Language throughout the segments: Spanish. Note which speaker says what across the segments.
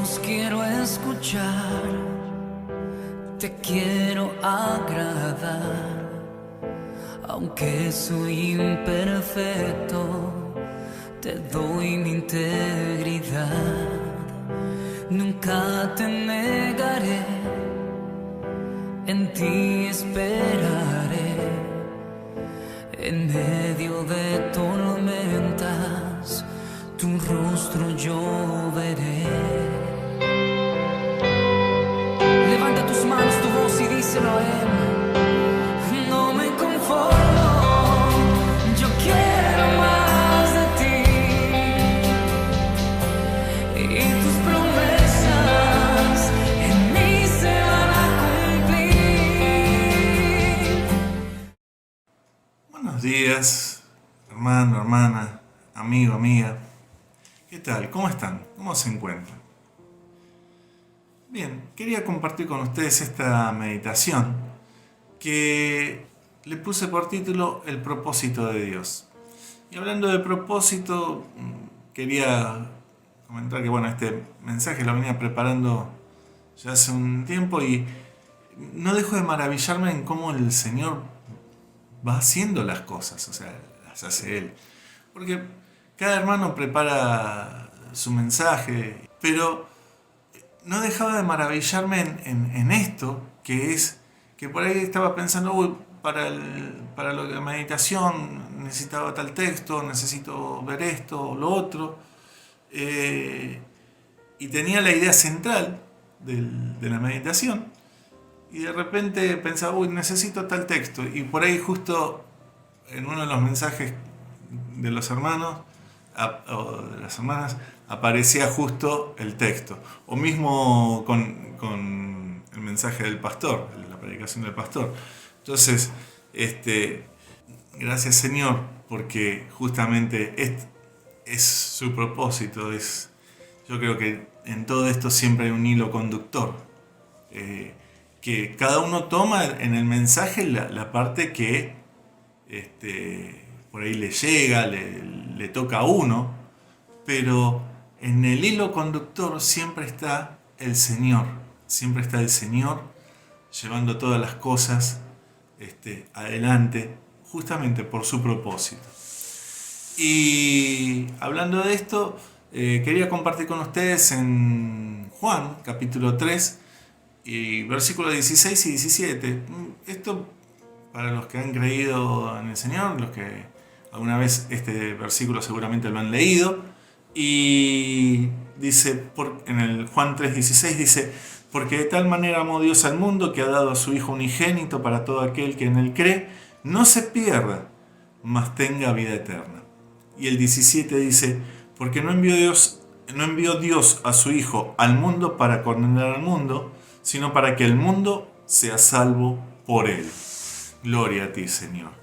Speaker 1: voz quiero escuchar, te quiero agradar, aunque soy imperfecto, te doy mi integridad. Nunca te negaré, en ti esperaré, en medio de tormentas, tu rostro yo veré. Levanta tus manos, tu voz y díselo a él. No me conformo, yo quiero más de ti, y tus promesas en mí se van a cumplir.
Speaker 2: Buenos días, hermano, hermana, amigo, amiga. ¿Qué tal? ¿Cómo están? ¿Cómo se encuentran? Bien, quería compartir con ustedes esta meditación que le puse por título El propósito de Dios. Y hablando de propósito, quería comentar que este mensaje lo venía preparando ya hace un tiempo y no dejo de maravillarme en cómo el Señor va haciendo las cosas, o sea, las hace Él. Porque cada hermano prepara su mensaje, pero no dejaba de maravillarme en esto, que es que por ahí estaba pensando, para la meditación necesitaba tal texto, necesito ver esto o lo otro, y tenía la idea central de la meditación, y de repente pensaba, necesito tal texto, y por ahí justo en uno de los mensajes de los hermanos o de las hermanas aparecía justo el texto, o mismo con el mensaje del pastor, la predicación del pastor. Entonces, gracias Señor, porque justamente es su propósito. Yo creo que en todo esto siempre hay un hilo conductor, que cada uno toma en el mensaje la parte que por ahí le llega, le toca a uno, pero en el hilo conductor siempre está el Señor llevando todas las cosas adelante, justamente por su propósito. Y hablando de esto, quería compartir con ustedes en Juan, capítulo 3, y versículos 16 y 17. Esto para los que han creído en el Señor, los que alguna vez este versículo seguramente lo han leído. Y dice, en el Juan 3:16 dice: porque de tal manera amó Dios al mundo que ha dado a su Hijo unigénito para todo aquel que en él cree, no se pierda, mas tenga vida eterna. Y el 17 dice: porque no envió Dios a su Hijo al mundo para condenar al mundo, sino para que el mundo sea salvo por él. Gloria a ti, Señor.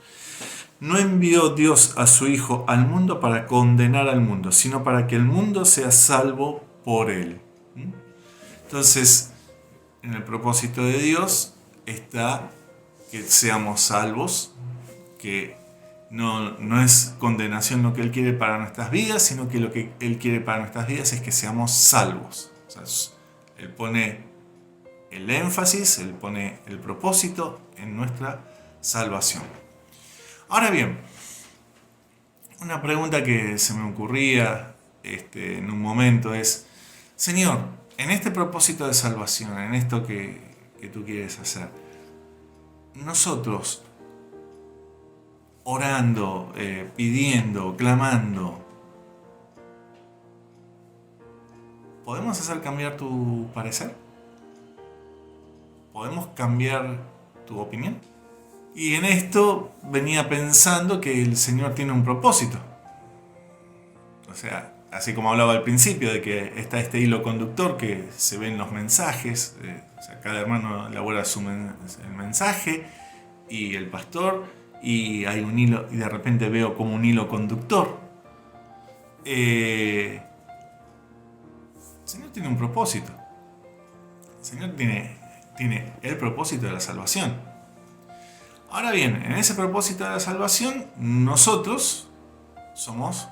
Speaker 2: No envió Dios a su Hijo al mundo para condenar al mundo, sino para que el mundo sea salvo por él. Entonces, en el propósito de Dios está que seamos salvos, que no es condenación lo que Él quiere para nuestras vidas, sino que lo que Él quiere para nuestras vidas es que seamos salvos. O sea, Él pone el énfasis, Él pone el propósito en nuestra salvación. Ahora bien, una pregunta que se me ocurría en un momento es: Señor, en este propósito de salvación, en esto que tú quieres hacer, nosotros orando, pidiendo, clamando, ¿podemos hacer cambiar tu parecer? ¿Podemos cambiar tu opinión? Y en esto venía pensando que el Señor tiene un propósito. O sea, así como hablaba al principio de que está este hilo conductor que se ve en los mensajes, o sea, cada hermano elabora el mensaje y el pastor, y hay un hilo, y de repente veo como un hilo conductor. El Señor tiene un propósito. El Señor tiene el propósito de la salvación. Ahora bien, en ese propósito de la salvación, nosotros somos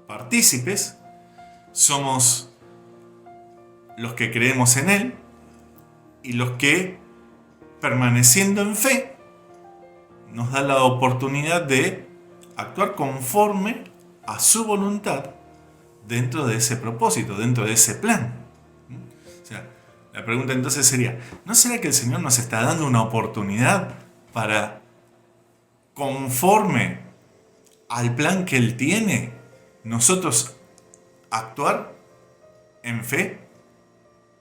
Speaker 2: partícipes, somos los que creemos en Él y los que, permaneciendo en fe, nos da la oportunidad de actuar conforme a su voluntad dentro de ese propósito, dentro de ese plan. O sea, la pregunta entonces sería, ¿no será que el Señor nos está dando una oportunidad para, conforme al plan que Él tiene, nosotros actuar en fe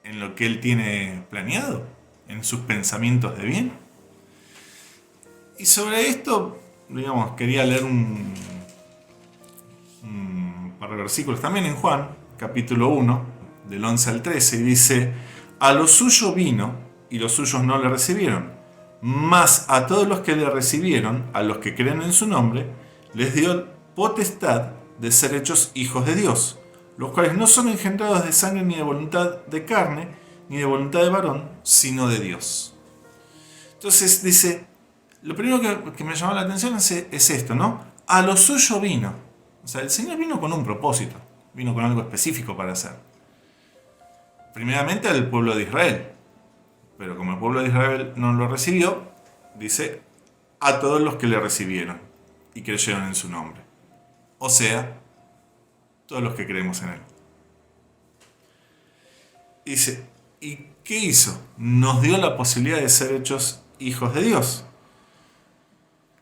Speaker 2: en lo que Él tiene planeado, en sus pensamientos de bien? Y sobre esto, digamos, quería leer un par de versículos también en Juan, capítulo 1, del 11 al 13, y dice: a lo suyo vino, y los suyos no le recibieron, mas a todos los que le recibieron, a los que creen en su nombre, les dio potestad de ser hechos hijos de Dios, los cuales no son engendrados de sangre ni de voluntad de carne, ni de voluntad de varón, sino de Dios. Entonces dice, lo primero que me llamó la atención es esto, ¿no? A lo suyo vino. O sea, el Señor vino con un propósito, vino con algo específico para hacer. Primeramente al pueblo de Israel, pero como el pueblo de Israel no lo recibió, dice, a todos los que le recibieron y creyeron en su nombre. O sea, todos los que creemos en Él. Dice, ¿y qué hizo? Nos dio la posibilidad de ser hechos hijos de Dios.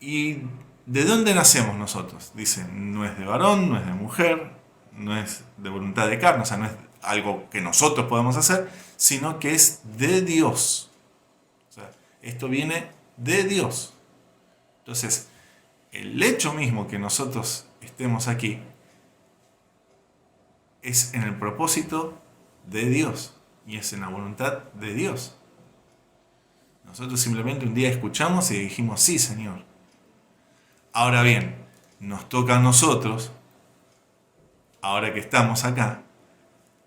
Speaker 2: ¿Y de dónde nacemos nosotros? Dice, no es de varón, no es de mujer, no es de voluntad de carne, o sea, no es algo que nosotros podemos hacer, sino que es de Dios. O sea, esto viene de Dios. Entonces, el hecho mismo que nosotros estemos aquí es en el propósito de Dios y es en la voluntad de Dios. Nosotros simplemente un día escuchamos y dijimos, sí, Señor. Ahora bien, nos toca a nosotros, ahora que estamos acá,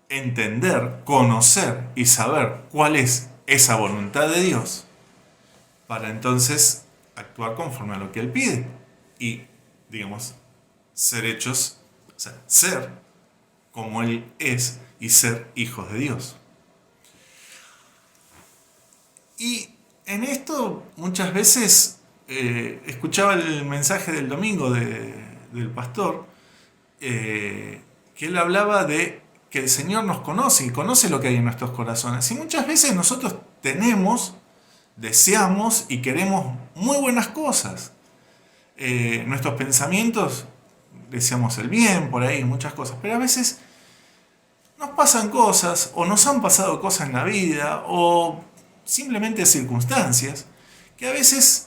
Speaker 2: entender, conocer y saber cuál es esa voluntad de Dios para entonces actuar conforme a lo que Él pide y, digamos, ser hechos, o sea, ser como Él es y ser hijos de Dios. Y en esto muchas veces escuchaba el mensaje del domingo del pastor, que él hablaba de que el Señor nos conoce y conoce lo que hay en nuestros corazones. Y muchas veces nosotros tenemos, deseamos y queremos muy buenas cosas. Nuestros pensamientos, deseamos el bien por ahí, muchas cosas, pero a veces nos pasan cosas o nos han pasado cosas en la vida o simplemente circunstancias que a veces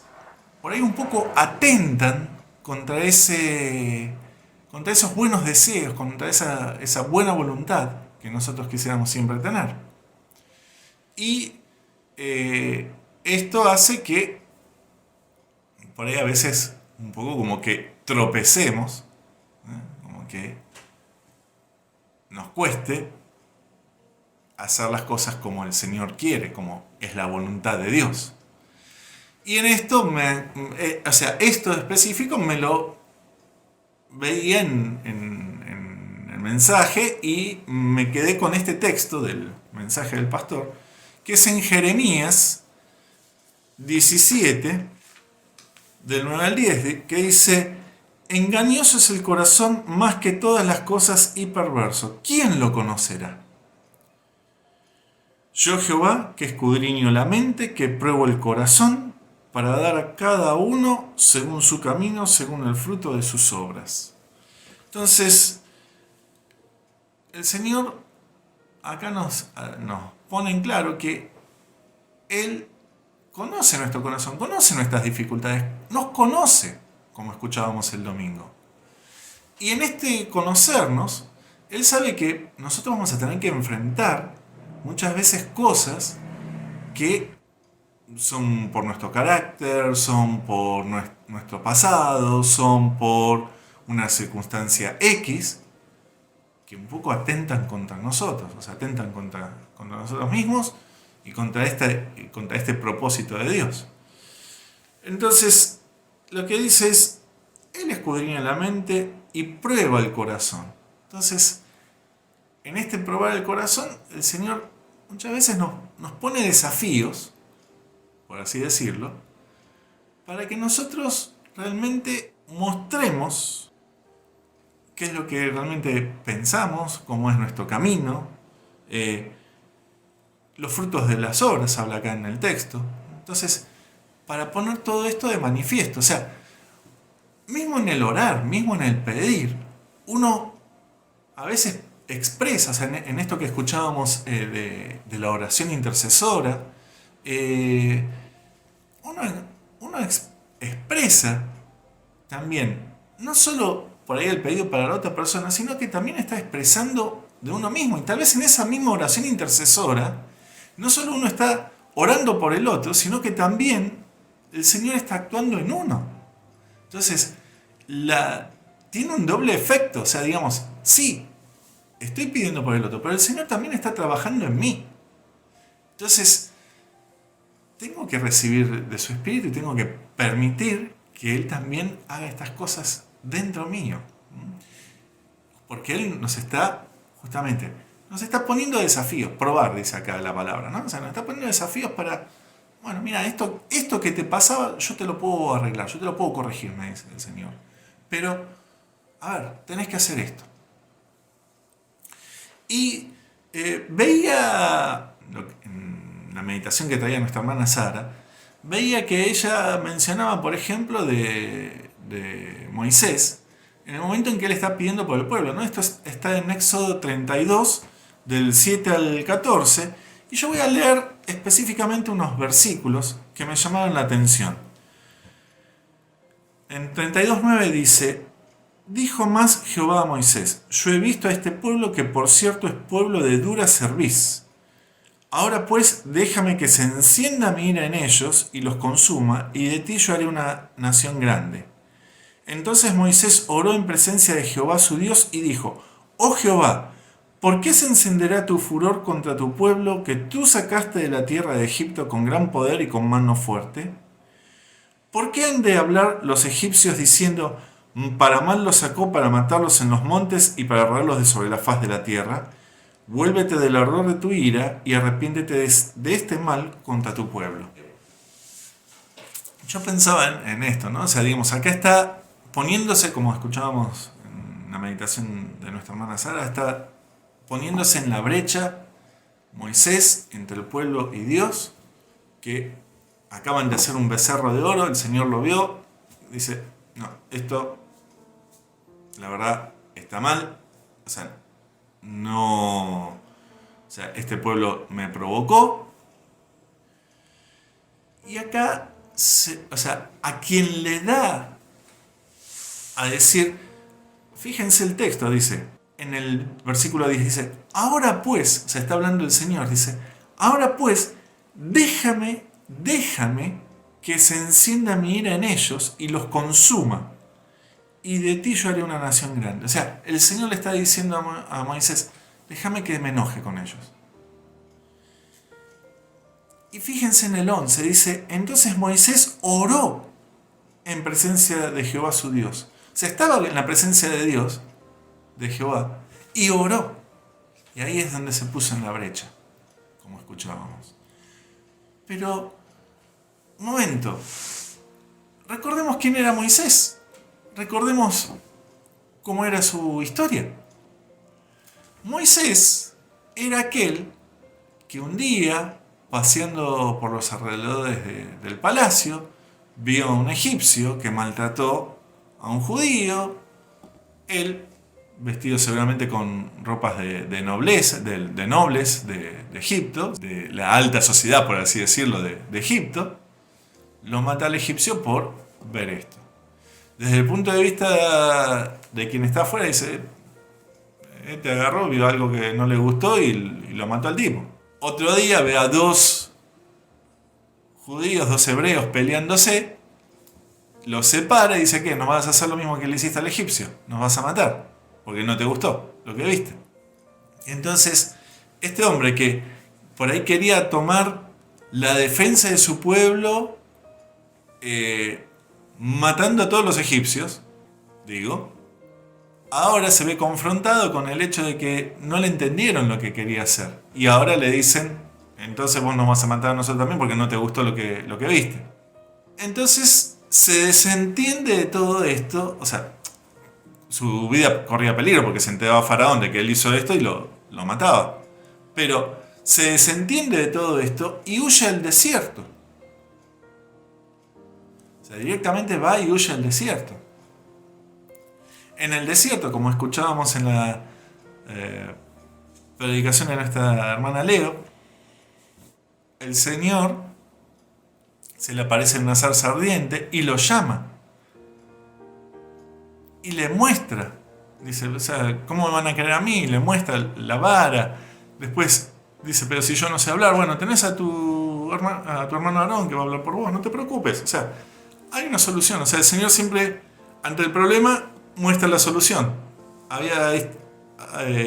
Speaker 2: por ahí un poco atentan contra esos buenos deseos, contra esa buena voluntad que nosotros quisiéramos siempre tener. Y esto hace que por ahí a veces un poco como que tropecemos, como que nos cueste hacer las cosas como el Señor quiere, como es la voluntad de Dios. Y en esto, esto específico me lo veía en el mensaje y me quedé con este texto del mensaje del pastor, que es en Jeremías 17, del 9 al 10, que dice: engañoso es el corazón más que todas las cosas y perverso. ¿Quién lo conocerá? Yo, Jehová, que escudriño la mente, que pruebo el corazón, para dar a cada uno según su camino, según el fruto de sus obras. Entonces, el Señor acá nos pone en claro que Él conoce nuestro corazón, conoce nuestras dificultades, nos conoce, como escuchábamos el domingo. Y en este conocernos, Él sabe que nosotros vamos a tener que enfrentar muchas veces cosas que son por nuestro carácter, son por nuestro pasado, son por una circunstancia X, que un poco atentan contra nosotros, o sea, atentan contra nosotros mismos y contra este propósito de Dios. Entonces, lo que dice es, Él escudriña la mente y prueba el corazón. Entonces, en este probar el corazón, el Señor muchas veces nos pone desafíos, por así decirlo, para que nosotros realmente mostremos qué es lo que realmente pensamos, cómo es nuestro camino, los frutos de las obras, habla acá en el texto. Entonces, para poner todo esto de manifiesto, o sea, mismo en el orar, mismo en el pedir, uno a veces expresa, o sea, en esto que escuchábamos de la oración intercesora, uno, expresa también, no solo por ahí el pedido para la otra persona, sino que también está expresando de uno mismo. Y tal vez en esa misma oración intercesora, no solo uno está orando por el otro, sino que también el Señor está actuando en uno. Entonces, tiene un doble efecto. O sea, digamos, sí, estoy pidiendo por el otro, pero el Señor también está trabajando en mí. Entonces, tengo que recibir de su Espíritu y tengo que permitir que Él también haga estas cosas dentro mío. Porque Él nos está, justamente, nos está poniendo desafíos. Probar, dice acá la palabra, ¿no? O sea, nos está poniendo desafíos para, bueno, mira, esto que te pasaba, yo te lo puedo arreglar, yo te lo puedo corregir, me dice el Señor. Pero, a ver, tenés que hacer esto. Y veía, en la meditación que traía nuestra hermana Sara, veía que ella mencionaba, por ejemplo, de Moisés, en el momento en que él está pidiendo por el pueblo, ¿no? Esto está en Éxodo 32, del 7 al 14, y yo voy a leer específicamente unos versículos que me llamaron la atención. En 32:9 dice: dijo más Jehová a Moisés: yo he visto a este pueblo, que por cierto es pueblo de dura cerviz. Ahora pues déjame que se encienda mi ira en ellos y los consuma, y de ti yo haré una nación grande. Entonces Moisés oró en presencia de Jehová su Dios y dijo: oh Jehová, ¿por qué se encenderá tu furor contra tu pueblo, que tú sacaste de la tierra de Egipto con gran poder y con mano fuerte? ¿Por qué han de hablar los egipcios diciendo: para mal los sacó, para matarlos en los montes y para arrojarlos de sobre la faz de la tierra? Vuélvete del ardor de tu ira y arrepiéntete de este mal contra tu pueblo. Yo pensaba en esto, ¿no? O sea, digamos, acá está poniéndose, como escuchábamos en la meditación de nuestra hermana Sara, está poniéndose en la brecha Moisés entre el pueblo y Dios, que acaban de hacer un becerro de oro, el Señor lo vio, dice: no, esto la verdad está mal, o sea, no, o sea, este pueblo me provocó. Y acá, o sea, a quien le da a decir, fíjense el texto, dice, en el versículo 10 dice: ahora pues, o sea, está hablando el Señor, dice: ahora pues, déjame que se encienda mi ira en ellos y los consuma, y de ti yo haré una nación grande. O sea, el Señor le está diciendo a Moisés: déjame que me enoje con ellos. Y fíjense en el 11, dice: entonces Moisés oró en presencia de Jehová su Dios. O sea, estaba en la presencia de Dios, de Jehová, y oró. Y ahí es donde se puso en la brecha, como escuchábamos. Pero, un momento, recordemos quién era Moisés. Recordemos cómo era su historia. Moisés era aquel que un día, paseando por los alrededores del palacio, vio a un egipcio que maltrató a un judío. Él, vestido seguramente con ropas de nobleza, de nobles de Egipto, de la alta sociedad, por así decirlo, de Egipto, lo mata al egipcio por ver esto. Desde el punto de vista de quien está afuera, dice: te agarró, vio algo que no le gustó y lo mató al tipo. Otro día ve a dos judíos, dos hebreos peleándose, los separa y dice: ¿qué? ¿No vas a hacer lo mismo que le hiciste al egipcio? ¿Nos vas a matar? Porque no te gustó lo que viste. Entonces, este hombre que por ahí quería tomar la defensa de su pueblo, matando a todos los egipcios, digo, ahora se ve confrontado con el hecho de que no le entendieron lo que quería hacer. Y ahora le dicen, entonces vos nos vas a matar a nosotros también porque no te gustó lo que viste. Entonces se desentiende de todo esto, o sea, su vida corría peligro porque se enteraba Faraón de que él hizo esto y lo mataba. Pero se desentiende de todo esto y huye al desierto. O sea, directamente va y huye al desierto. En el desierto, como escuchábamos en la predicación de nuestra hermana Leo, el Señor se le aparece en una zarza ardiente y lo llama. Y le muestra. Dice, o sea, ¿cómo me van a creer a mí? Le muestra la vara. Después dice, pero si yo no sé hablar, bueno, tenés a tu hermano Aarón que va a hablar por vos, no te preocupes. O sea, hay una solución. O sea, el Señor siempre, ante el problema, muestra la solución.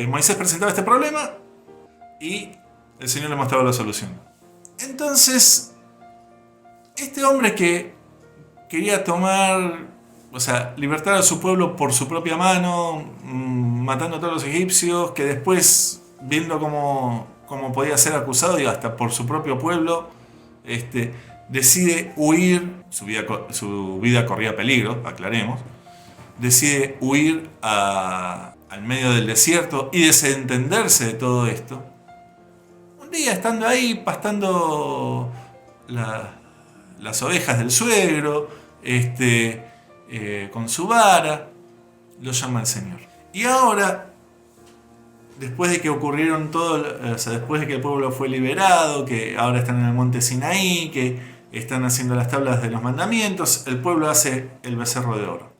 Speaker 2: Moisés presentaba este problema y el Señor le mostraba la solución. Entonces, este hombre que quería libertar a su pueblo por su propia mano, matando a todos los egipcios, que después, viendo cómo podía ser acusado y hasta por su propio pueblo, decide huir, su vida corría peligro, aclaremos, decide huir al medio del desierto y desentenderse de todo esto. Un día, estando ahí, pastando las ovejas del suegro, con su vara, lo llama el Señor. Y ahora, después de que ocurrieron después de que el pueblo fue liberado, que ahora están en el monte Sinaí, que están haciendo las tablas de los mandamientos, el pueblo hace el becerro de oro.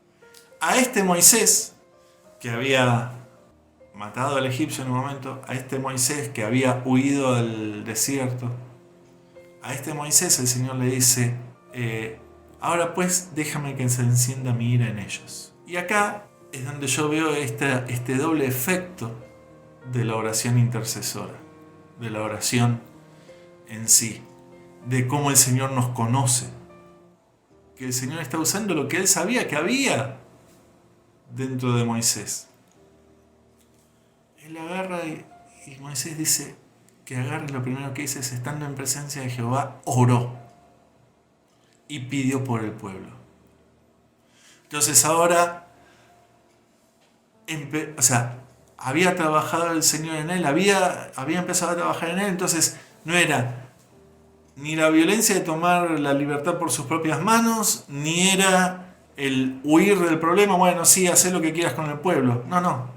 Speaker 2: A este Moisés, que había matado al egipcio en un momento, a este Moisés que había huido al desierto, a este Moisés el Señor le dice, ahora pues déjame que se encienda mi ira en ellos. Y acá es donde yo veo este doble efecto de la oración intercesora, de la oración en sí, de cómo el Señor nos conoce, que el Señor está usando lo que Él sabía que había dentro de Moisés. Él agarra y Moisés dice que agarre, lo primero que dice es, estando en presencia de Jehová, oró y pidió por el pueblo. Entonces ahora, había trabajado el Señor en él, había empezado a trabajar en él, entonces no era ni la violencia de tomar la libertad por sus propias manos, ni era el huir del problema, bueno, sí, haz lo que quieras con el pueblo. No.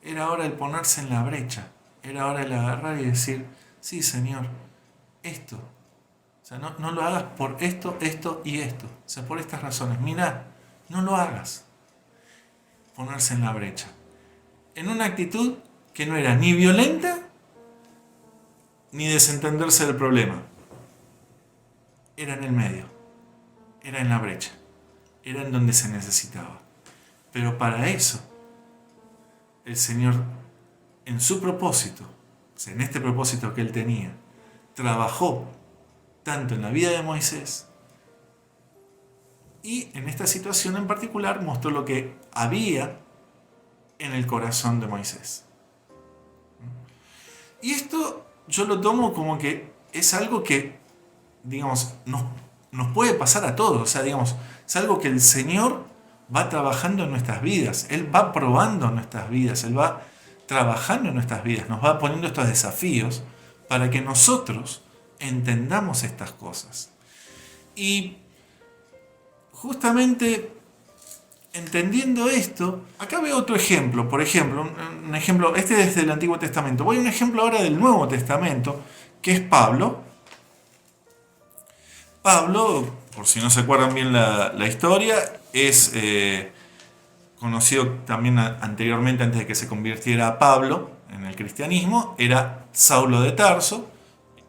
Speaker 2: Era ahora el ponerse en la brecha. Era ahora el agarrar y decir, sí, Señor, esto. O sea, no lo hagas por esto, esto y esto. O sea, por estas razones. Mirá, no lo hagas. Ponerse en la brecha. En una actitud que no era ni violenta, ni desentenderse del problema. Era en el medio. Era en la brecha. Era en donde se necesitaba. Pero para eso, el Señor, en su propósito, o sea, en este propósito que Él tenía, trabajó tanto en la vida de Moisés y en esta situación en particular mostró lo que había en el corazón de Moisés. Y esto yo lo tomo como que es algo que, digamos, nos puede pasar a todos. O sea, digamos, es algo que el Señor va trabajando en nuestras vidas. Él va probando nuestras vidas. Él va trabajando en nuestras vidas. Nos va poniendo estos desafíos para que nosotros entendamos estas cosas. Y justamente entendiendo esto, acá veo otro ejemplo. Por ejemplo, un ejemplo, este es del Antiguo Testamento. Voy a un ejemplo ahora del Nuevo Testamento, que es Pablo. Pablo, por si no se acuerdan bien la historia, es conocido también anteriormente, antes de que se convirtiera a Pablo en el cristianismo, era Saulo de Tarso.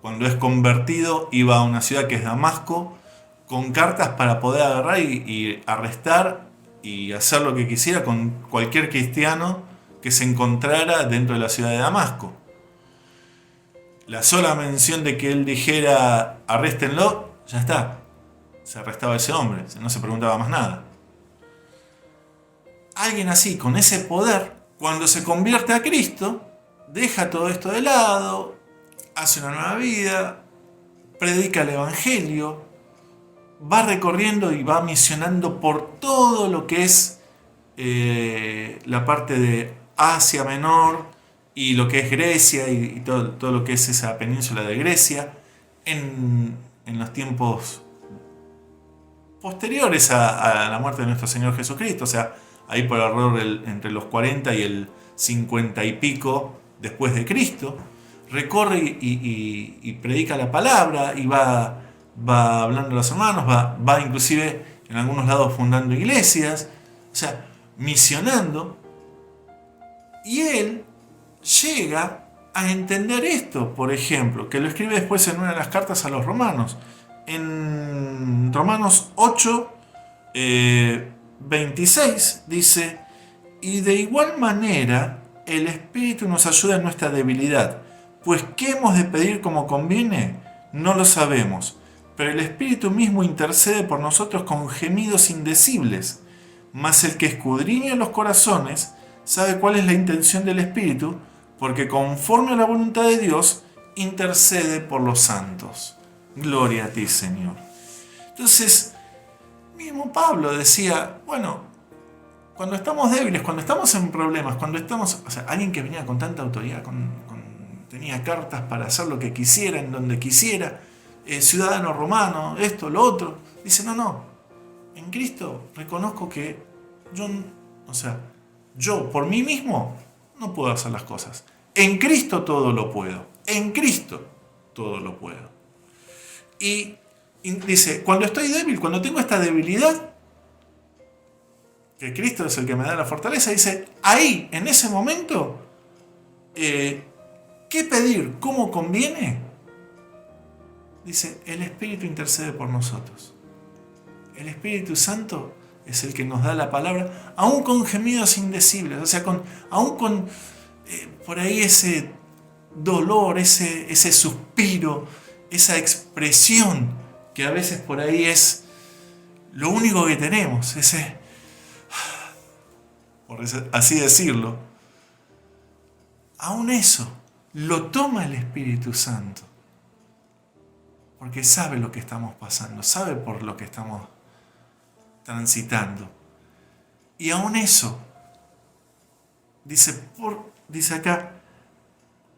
Speaker 2: Cuando es convertido iba a una ciudad que es Damasco con cartas para poder agarrar y arrestar y hacer lo que quisiera con cualquier cristiano que se encontrara dentro de la ciudad de Damasco. La sola mención de que él dijera arréstenlo, ya está, se arrestaba a ese hombre, no se preguntaba más nada. alguien así, con ese poder, cuando se convierte a Cristo, deja todo esto de lado, hace una nueva vida, predica el Evangelio, va recorriendo y va misionando por todo lo que es la parte de Asia Menor y lo que es Grecia y todo lo que es esa península de Grecia en los tiempos posteriores a la muerte de nuestro Señor Jesucristo, o sea, ahí por alrededor entre los 40 y el 50 y pico después de Cristo, recorre y predica la palabra y va hablando a los hermanos, va inclusive en algunos lados fundando iglesias, o sea, misionando, y él llega a entender esto, por ejemplo, que lo escribe después en una de las cartas a los romanos, en Romanos 8, 26, dice: y de igual manera el Espíritu nos ayuda en nuestra debilidad, pues ¿qué hemos de pedir como conviene? No lo sabemos, pero el Espíritu mismo intercede por nosotros con gemidos indecibles. Mas el que escudriña los corazones sabe cuál es la intención del Espíritu, porque conforme a la voluntad de Dios intercede por los santos. Gloria a ti, Señor. Entonces, mismo Pablo decía, bueno, cuando estamos débiles, cuando estamos en problemas, cuando estamos, o sea, alguien que venía con tanta autoridad, tenía cartas para hacer lo que quisiera, en donde quisiera, ciudadano romano, esto, lo otro, dice, no, en Cristo reconozco que yo por mí mismo no puedo hacer las cosas. En Cristo todo lo puedo. En Cristo todo lo puedo. Y dice, cuando estoy débil, cuando tengo esta debilidad, que Cristo es el que me da la fortaleza, dice, ahí, en ese momento, ¿qué pedir? ¿Cómo conviene? Dice, el Espíritu intercede por nosotros. El Espíritu Santo es el que nos da la palabra, aún con gemidos indecibles, o sea, aún con por ahí ese dolor, ese suspiro, esa expresión que a veces por ahí es lo único que tenemos, por así decirlo. Aún eso lo toma el Espíritu Santo, porque sabe lo que estamos pasando, sabe por lo que estamos transitando. Y aún eso, dice acá,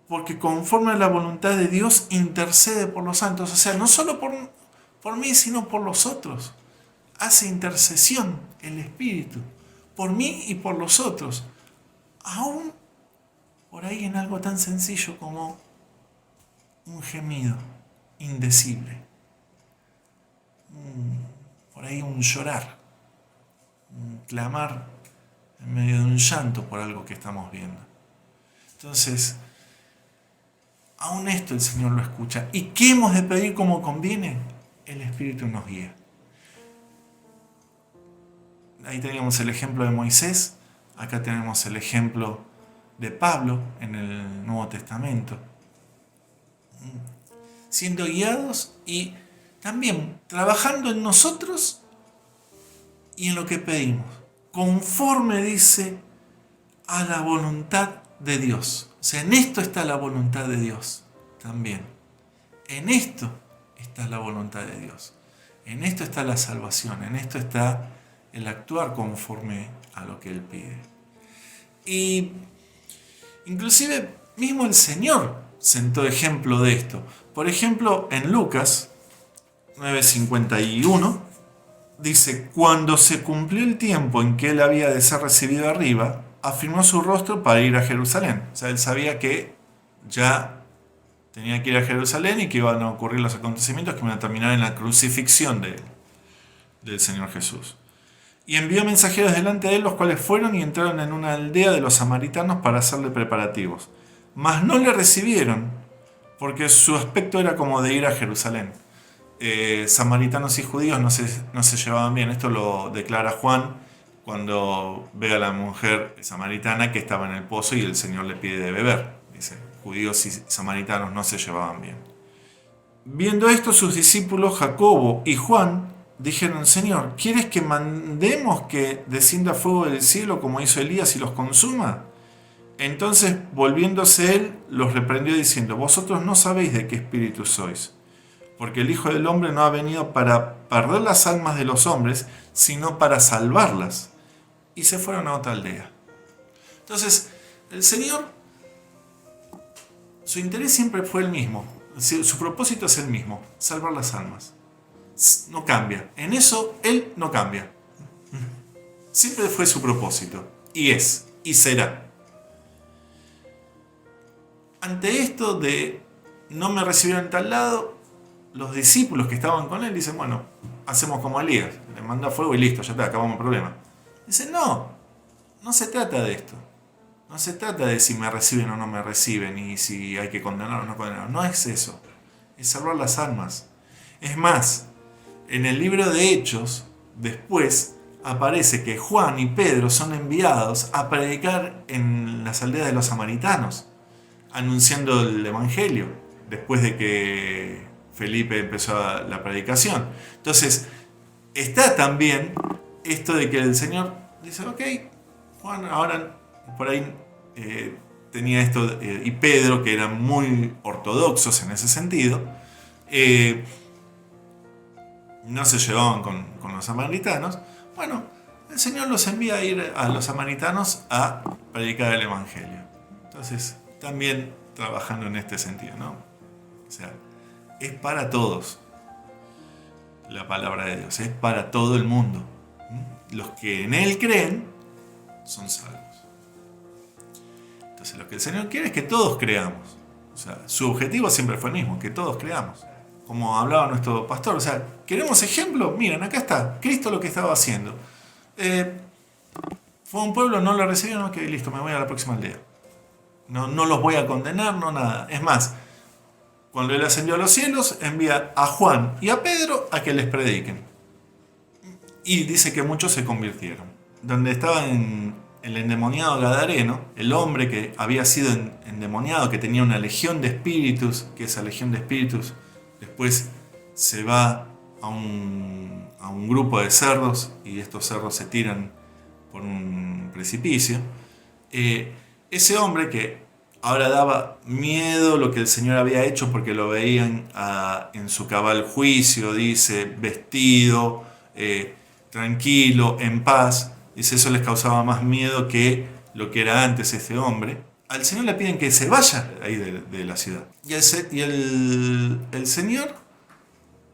Speaker 2: porque conforme a la voluntad de Dios intercede por los santos. O sea, no solo por mí, sino por los otros. Hace intercesión el Espíritu, por mí y por los otros. Aún por ahí en algo tan sencillo como un gemido indecible. Por ahí un llorar. Clamar en medio de un llanto por algo que estamos viendo. Entonces, aún esto el Señor lo escucha. ¿Y qué hemos de pedir como conviene? El Espíritu nos guía. Ahí teníamos el ejemplo de Moisés, acá tenemos el ejemplo de Pablo en el Nuevo Testamento. Siendo guiados y también trabajando en nosotros y en lo que pedimos, conforme, dice, a la voluntad de Dios. O sea, en esto está la voluntad de Dios también. En esto está la voluntad de Dios. En esto está la salvación. En esto está el actuar conforme a lo que Él pide. Y inclusive mismo el Señor sentó ejemplo de esto. Por ejemplo, en Lucas 9:51 dice, cuando se cumplió el tiempo en que Él había de ser recibido arriba, afirmó su rostro para ir a Jerusalén. O sea, Él sabía que ya tenía que ir a Jerusalén y que iban a ocurrir los acontecimientos que iban a terminar en la crucifixión del Señor Jesús. Y envió mensajeros delante de él, los cuales fueron y entraron en una aldea de los samaritanos para hacerle preparativos. Mas no le recibieron, porque su aspecto era como de ir a Jerusalén. Samaritanos y judíos no se llevaban bien. Esto lo declara Juan cuando ve a la mujer samaritana que estaba en el pozo y el Señor le pide de beber. Dice, judíos y samaritanos no se llevaban bien. Viendo esto, sus discípulos Jacobo y Juan dijeron, Señor, ¿quieres que mandemos que descienda fuego del cielo como hizo Elías y los consuma? Entonces, volviéndose él, los reprendió diciendo, vosotros no sabéis de qué espíritu sois, porque el Hijo del Hombre no ha venido para perder las almas de los hombres, sino para salvarlas. Y se fueron a otra aldea. Entonces, el Señor, su interés siempre fue el mismo, su propósito es el mismo, salvar las almas. No cambia, en eso Él no cambia. Siempre fue su propósito, y es, y será. Ante esto de no me recibieron en tal lado, los discípulos que estaban con él dicen, bueno, hacemos como Elías, le manda fuego y listo, ya está, acabamos el problema. Dicen, no se trata de esto. No se trata de si me reciben o no me reciben y si hay que condenar o no condenar. No es eso. Es salvar las almas. Es más, en el libro de Hechos, después aparece que Juan y Pedro son enviados a predicar en las aldeas de los samaritanos, anunciando el Evangelio, después de que Felipe empezó la predicación. Entonces, está también esto de que el Señor dice, ok, Juan, ahora por ahí tenía esto, y Pedro, que eran muy ortodoxos en ese sentido, no se llevaban con los samaritanos. Bueno, el Señor los envía a ir a los samaritanos a predicar el Evangelio. Entonces, también trabajando en este sentido, ¿no? O sea, es para todos la palabra de Dios, es para todo el mundo. Los que en Él creen son salvos. Entonces, lo que el Señor quiere es que todos creamos. O sea, su objetivo siempre fue el mismo, que todos creamos. Como hablaba nuestro pastor, o sea, ¿queremos ejemplo? Miren, acá está, Cristo lo que estaba haciendo. Fue a un pueblo, no lo recibieron, ok, listo, me voy a la próxima aldea. No los voy a condenar, no nada. Es más, cuando Él ascendió a los cielos, envía a Juan y a Pedro a que les prediquen. Y dice que muchos se convirtieron. Donde estaba el endemoniado gadareno, el hombre que había sido endemoniado, que tenía una legión de espíritus, que esa legión de espíritus después se va a un grupo de cerdos y estos cerdos se tiran por un precipicio. Ese hombre que ahora daba miedo lo que el Señor había hecho porque lo veían en su cabal juicio, dice, vestido, tranquilo, en paz. Dice, eso les causaba más miedo que lo que era antes este hombre. Al Señor le piden que se vaya ahí de la ciudad. Y el Señor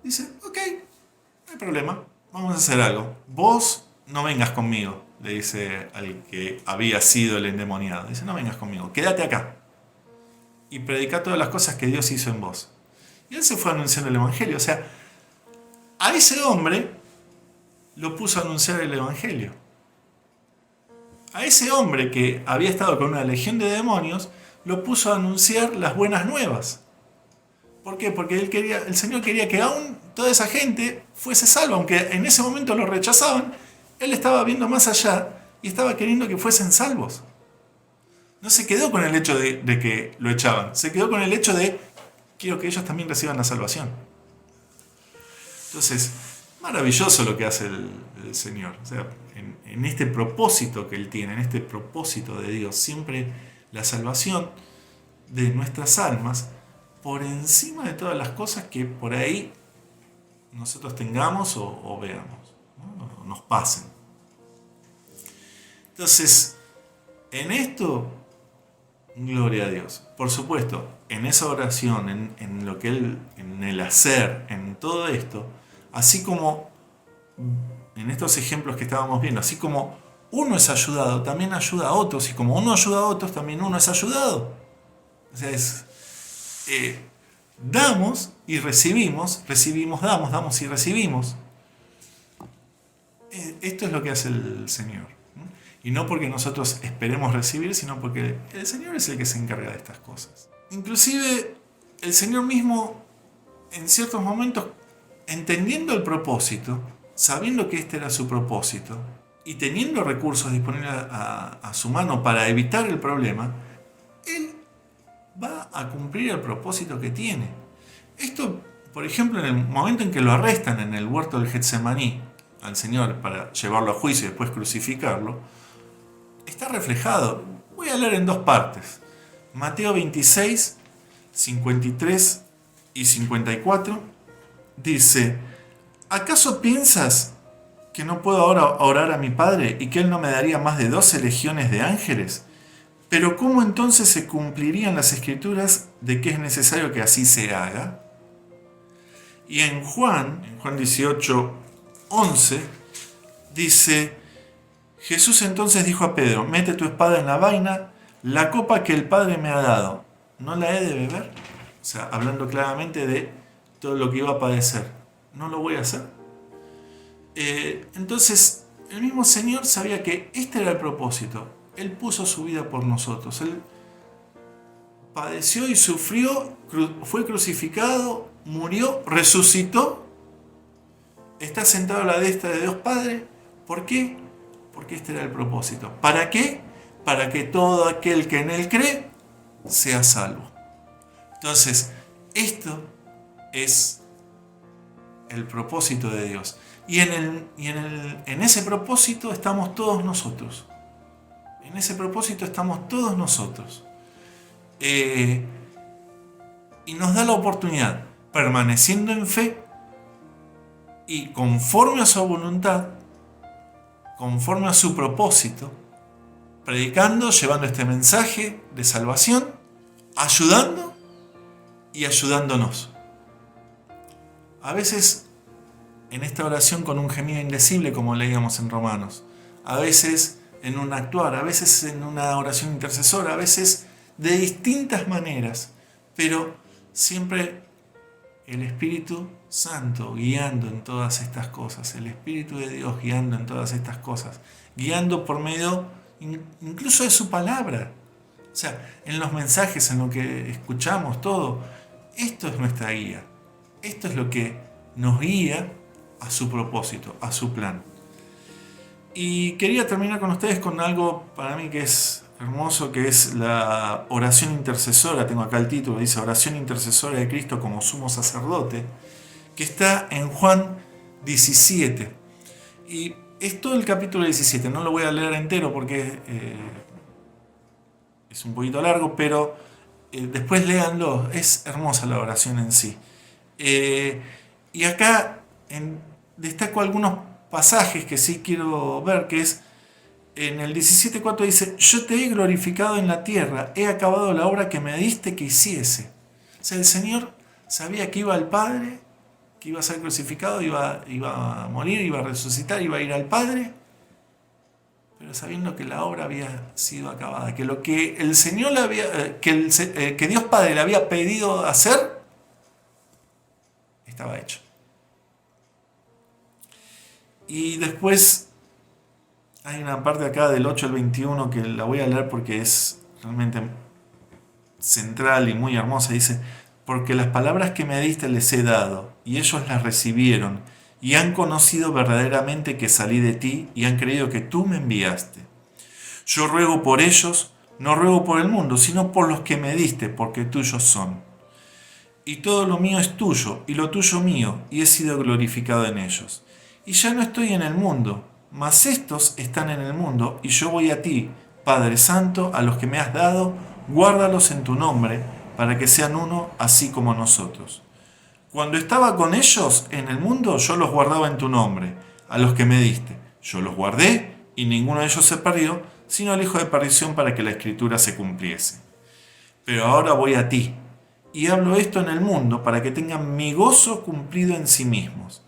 Speaker 2: dice, ok, no hay problema, vamos a hacer algo. Vos no vengas conmigo, le dice al que había sido el endemoniado. Dice, no vengas conmigo, quédate acá y predica todas las cosas que Dios hizo en vos. Y él se fue anunciando el Evangelio. O sea, a ese hombre lo puso a anunciar el Evangelio. A ese hombre que había estado con una legión de demonios, lo puso a anunciar las buenas nuevas. ¿Por qué? Porque el Señor quería que aún toda esa gente fuese salva, aunque en ese momento lo rechazaban. Él estaba viendo más allá y estaba queriendo que fuesen salvos. No se quedó con el hecho de que lo echaban, se quedó con el hecho de quiero que ellos también reciban la salvación. Entonces, maravilloso lo que hace el Señor. O sea, en este propósito que Él tiene, en este propósito de Dios, siempre la salvación de nuestras almas por encima de todas las cosas que por ahí nosotros tengamos o veamos, ¿no? O nos pasen. Entonces, en esto, gloria a Dios. Por supuesto, en esa oración, en lo que Él, en el hacer, en todo esto, así como en estos ejemplos que estábamos viendo, así como uno es ayudado, también ayuda a otros, y como uno ayuda a otros, también uno es ayudado. O sea, damos y recibimos, damos y recibimos. Esto es lo que hace el Señor. Y no porque nosotros esperemos recibir, sino porque el Señor es el que se encarga de estas cosas. Inclusive el Señor mismo, en ciertos momentos, entendiendo el propósito, sabiendo que este era su propósito, y teniendo recursos disponibles a su mano para evitar el problema, Él va a cumplir el propósito que tiene. Esto por ejemplo, en el momento en que lo arrestan en el huerto del Getsemaní al Señor para llevarlo a juicio y después crucificarlo, está reflejado. Voy a leer en dos partes. Mateo 26, 53 y 54 dice: ¿acaso piensas que no puedo ahora orar a mi Padre y que Él no me daría más de 12 legiones de ángeles? Pero ¿cómo entonces se cumplirían las escrituras de que es necesario que así se haga? Y en Juan 18, 11, dice: Jesús entonces dijo a Pedro: mete tu espada en la vaina, la copa que el Padre me ha dado, ¿no la he de beber? O sea, hablando claramente de todo lo que iba a padecer. ¿No lo voy a hacer? Entonces, el mismo Señor sabía que este era el propósito. Él puso su vida por nosotros. Él padeció y sufrió, fue crucificado, murió, resucitó, está sentado a la diestra de Dios Padre. ¿Por qué? Porque este era el propósito. ¿Para qué? Para que todo aquel que en Él cree sea salvo. Entonces, esto es el propósito de Dios. Y en ese propósito estamos todos nosotros. En ese propósito estamos todos nosotros. Y nos da la oportunidad, permaneciendo en fe y conforme a su voluntad, conforme a su propósito, predicando, llevando este mensaje de salvación, ayudando y ayudándonos. A veces en esta oración con un gemido indecible, como leíamos en Romanos, a veces en un actuar, a veces en una oración intercesora, a veces de distintas maneras, pero siempre el Espíritu Santo guiando en todas estas cosas, el Espíritu de Dios guiando en todas estas cosas, guiando por medio incluso de su palabra, o sea, en los mensajes, en lo que escuchamos, todo. Esto es nuestra guía, esto es lo que nos guía a su propósito, a su plan. Y quería terminar con ustedes con algo para mí que es hermoso, que es la oración intercesora. Tengo acá el título, dice Oración intercesora de Cristo como sumo sacerdote, que está en Juan 17. Y es todo el capítulo 17, no lo voy a leer entero porque es un poquito largo, pero después léanlo, es hermosa la oración en sí. Y acá destaco algunos pasajes que sí quiero ver, que es en el 17:4 dice: yo te he glorificado en la tierra, he acabado la obra que me diste que hiciese. O sea, el Señor sabía que iba al Padre, que iba a ser crucificado, iba a morir, iba a resucitar, iba a ir al Padre, pero sabiendo que la obra había sido acabada, que lo que el Señor le había, que Dios Padre le había pedido hacer, estaba hecho. Y después hay una parte acá del 8 al 21 que la voy a leer porque es realmente central y muy hermosa. Dice: porque las palabras que me diste les he dado, y ellos las recibieron, y han conocido verdaderamente que salí de ti, y han creído que tú me enviaste. Yo ruego por ellos, no ruego por el mundo, sino por los que me diste, porque tuyos son. Y todo lo mío es tuyo, y lo tuyo mío, y he sido glorificado en ellos. Y ya no estoy en el mundo, mas estos están en el mundo, y yo voy a ti, Padre Santo, a los que me has dado, guárdalos en tu nombre, para que sean uno, así como nosotros. Cuando estaba con ellos en el mundo, yo los guardaba en tu nombre, a los que me diste. Yo los guardé, y ninguno de ellos se perdió, sino el hijo de perdición, para que la escritura se cumpliese. Pero ahora voy a ti, y hablo esto en el mundo, para que tengan mi gozo cumplido en sí mismos.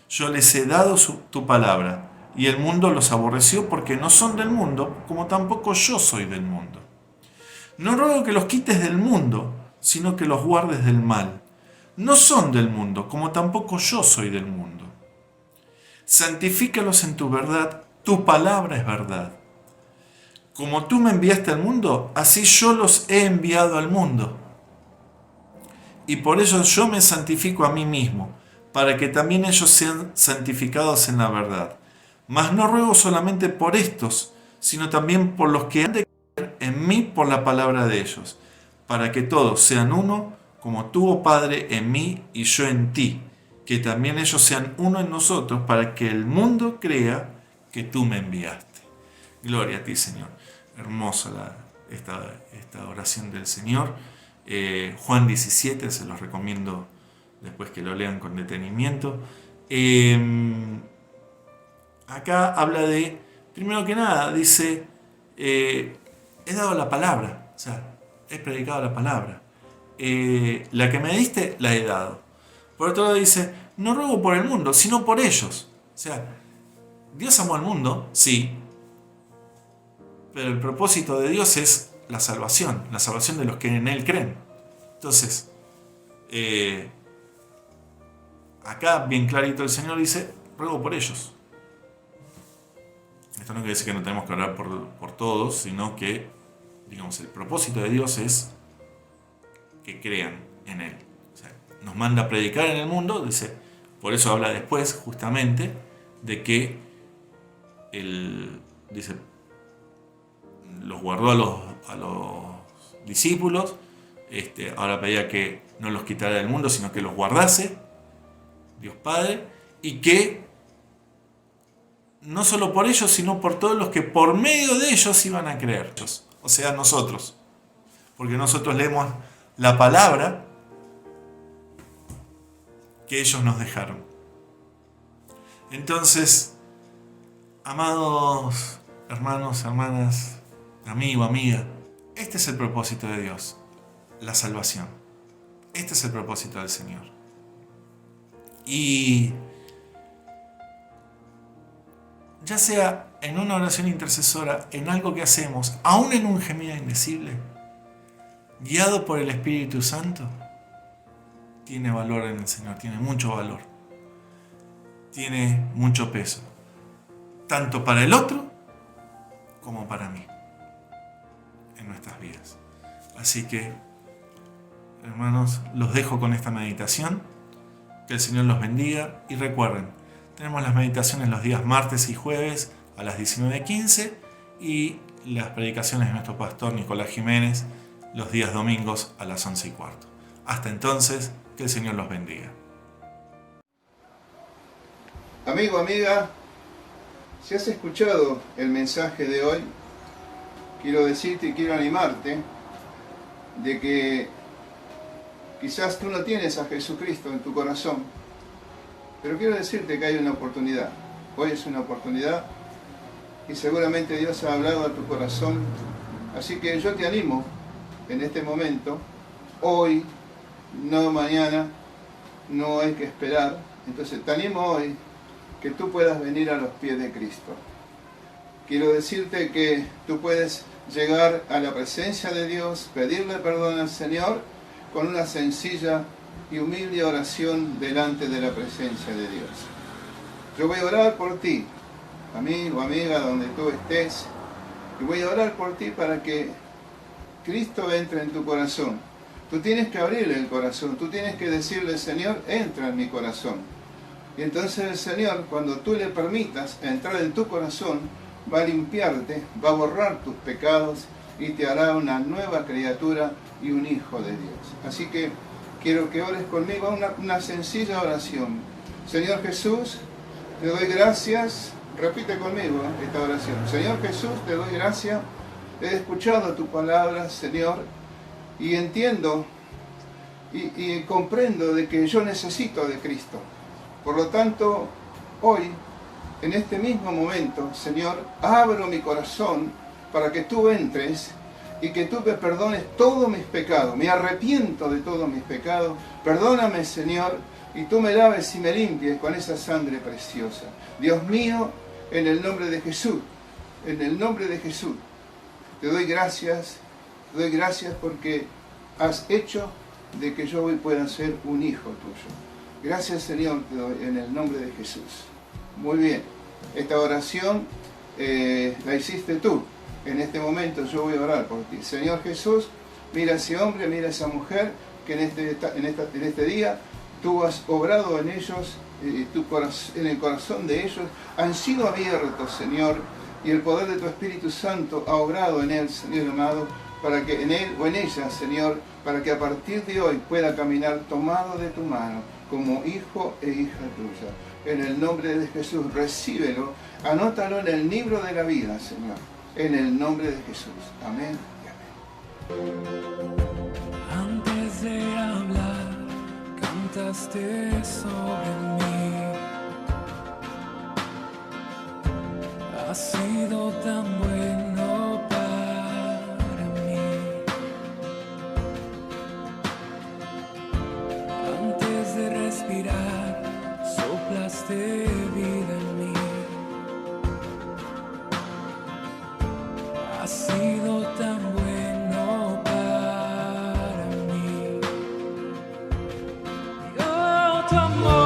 Speaker 2: Yo les he dado tu palabra, y el mundo los aborreció porque no son del mundo, como tampoco yo soy del mundo. No ruego que los quites del mundo, sino que los guardes del mal. No son del mundo, como tampoco yo soy del mundo. Santifícalos en tu verdad, tu palabra es verdad. Como tú me enviaste al mundo, así yo los he enviado al mundo. Y por eso yo me santifico a mí mismo, para que también ellos sean santificados en la verdad. Mas no ruego solamente por estos, sino también por los que han de creer en mí por la palabra de ellos, para que todos sean uno, como tú, oh Padre, en mí y yo en ti, que también ellos sean uno en nosotros, para que el mundo crea que tú me enviaste. Gloria a ti, Señor. Hermosa esta oración del Señor. Juan 17, se los recomiendo después que lo lean con detenimiento. Acá habla de, primero que nada, dice, he dado la palabra, o sea, he predicado la palabra. La que me diste, la he dado. Por otro lado dice, no ruego por el mundo, sino por ellos. O sea, Dios amó al mundo, sí, pero el propósito de Dios es la salvación de los que en Él creen. Entonces, acá bien clarito el Señor dice, ruego por ellos. Esto no quiere decir que no tenemos que orar por todos, sino que, digamos, el propósito de Dios es que crean en Él. O sea, nos manda a predicar en el mundo, dice, por eso habla después justamente de que Él, dice, los guardó a los discípulos, ahora pedía que no los quitara del mundo, sino que los guardase, Dios Padre, y que no solo por ellos, sino por todos los que por medio de ellos iban a creer. O sea, nosotros. Porque nosotros leemos la palabra que ellos nos dejaron. Entonces, amados hermanos, hermanas, amigo, amiga, este es el propósito de Dios, la salvación. Este es el propósito del Señor. Y ya sea en una oración intercesora, en algo que hacemos, aún en un gemido indecible, guiado por el Espíritu Santo, tiene valor en el Señor, tiene mucho valor, tiene mucho peso, tanto para el otro como para mí, en nuestras vidas. Así que, hermanos, los dejo con esta meditación, que el Señor los bendiga y recuerden, tenemos las meditaciones los días martes y jueves a las 19:15 y las predicaciones de nuestro pastor Nicolás Jiménez los días domingos a las 11:15. Hasta entonces, que el Señor los bendiga.
Speaker 3: Amigo, amiga, si has escuchado el mensaje de hoy, quiero decirte y quiero animarte de que quizás tú no tienes a Jesucristo en tu corazón, pero quiero decirte que hay una oportunidad. Hoy es una oportunidad y seguramente Dios ha hablado a tu corazón. Así que yo te animo en este momento, hoy, no mañana, no hay que esperar. Entonces te animo hoy que tú puedas venir a los pies de Cristo. Quiero decirte que tú puedes llegar a la presencia de Dios, pedirle perdón al Señor con una sencilla y humilde oración delante de la presencia de Dios. Yo voy a orar por ti, amigo, amiga, donde tú estés, y voy a orar por ti para que Cristo entre en tu corazón. Tú tienes que abrirle el corazón, tú tienes que decirle, Señor, entra en mi corazón. Y entonces el Señor, cuando tú le permitas entrar en tu corazón, va a limpiarte, va a borrar tus pecados y te hará una nueva criatura y un hijo de Dios. Así que quiero que ores conmigo una sencilla oración. Señor Jesús, te doy gracias. Repite conmigo esta oración. Señor Jesús, te doy gracias. He escuchado tu palabra, Señor, y entiendo y comprendo de que yo necesito de Cristo. Por lo tanto, hoy, en este mismo momento, Señor, abro mi corazón para que tú entres y que tú me perdones todos mis pecados. Me arrepiento de todos mis pecados. Perdóname, Señor, y tú me laves y me limpies con esa sangre preciosa. Dios mío, en el nombre de Jesús, en el nombre de Jesús, te doy gracias porque has hecho de que yo hoy pueda ser un hijo tuyo. Gracias, Señor, te doy en el nombre de Jesús. Muy bien, esta oración la hiciste tú. En este momento yo voy a orar por ti. Señor Jesús, mira a ese hombre, mira a esa mujer que en este día tú has obrado en ellos, en el corazón de ellos, han sido abiertos, Señor, y el poder de tu Espíritu Santo ha obrado en él, Señor amado, para que en él o en ella, Señor, para que a partir de hoy pueda caminar tomado de tu mano como hijo e hija tuya. En el nombre de Jesús, recíbelo, anótalo en el libro de la vida, Señor. En el nombre de Jesús. Amén y amén.
Speaker 1: Antes de hablar, cantaste sobre mí. Has sido tan bueno para mí. Antes de respirar, soplaste vida en mí. Has sido tan bueno para mí. Oh, tu amor.